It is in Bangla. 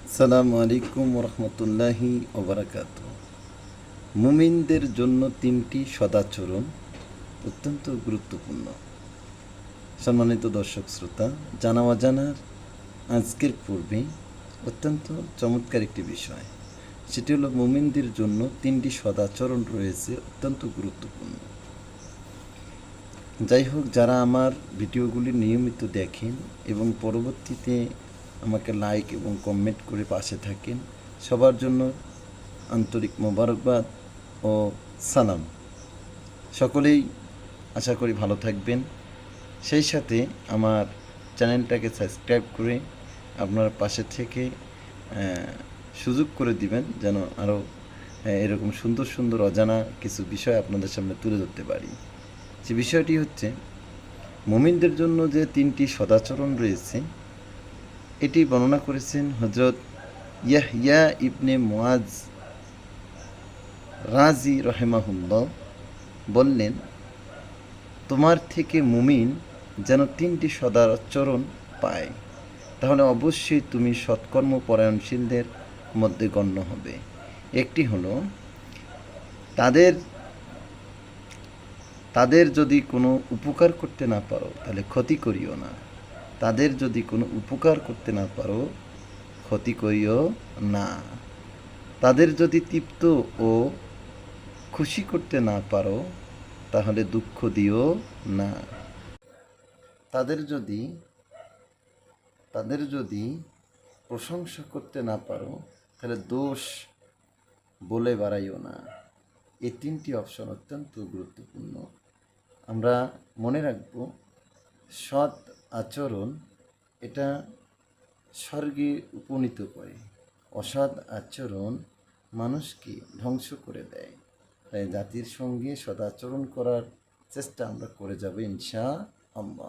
আসসালামু আলাইকুম রহমতুল্লাহি ওবরাকাত। মুমিনদের জন্য তিনটি সদাচরণ অত্যন্ত গুরুত্বপূর্ণ। সম্মানিত দর্শক শ্রোতা, জানা অজানার আজকের পূর্বে অত্যন্ত চমৎকার একটি বিষয়, সেটি হলো মুমিনদের জন্য তিনটি সদাচরণ রয়েছে অত্যন্ত গুরুত্বপূর্ণ। যাই হোক, যারা আমার ভিডিওগুলি নিয়মিত দেখেন এবং পরবর্তীতে আমাকে লাইক এবং কমেন্ট করে পাশে থাকেন, সবার জন্য আন্তরিক মোবারকবাদ ও সালাম। সকলেই আশা করি ভালো থাকবেন। সেই সাথে আমার চ্যানেলটাকে সাবস্ক্রাইব করে আপনার পাশে থেকে সুযোগ করে দিবেন, যেন আরও এরকম সুন্দর সুন্দর অজানা কিছু বিষয় আপনাদের সামনে তুলে ধরতে পারি। যে বিষয়টি হচ্ছে, মুমিনদের জন্য যে তিনটি সদাচরণ রয়েছে, এটি বর্ণনা করেছেন হযরত ইয়াহইয়া ইবনে মুআজ রাজি রাহিমাহুল্লাহ। বললেন, তোমার থেকে মুমিন যেন তিনটি সদাচরণ পায়, তাহলে অবশ্যই তুমি সৎকর্ম পরায়ণশীলদের মধ্যে গণ্য হবে। একটি হলো, তাদের যদি কোনো উপকার করতে না পারো তাহলে ক্ষতি করিও না। তাদের যদি কোনো উপকার করতে না পারো ক্ষতি করিও না। তাদের যদি তৃপ্ত ও খুশি করতে না পারো তাহলে দুঃখ দিও না। তাদের যদি প্রশংসা করতে না পারো তাহলে দোষ বলে বাড়াইও না। এই তিনটি অপশন অত্যন্ত গুরুত্বপূর্ণ। আমরা মনে রাখব, সৎ আচরণ এটা স্বর্গে উপনীত করে, অসৎ আচরণ মানুষকে ধ্বংস করে দেয়। তাই জাতির সঙ্গে সদাচরণ করার চেষ্টা আমরা করে যাব ইনশাআল্লাহ।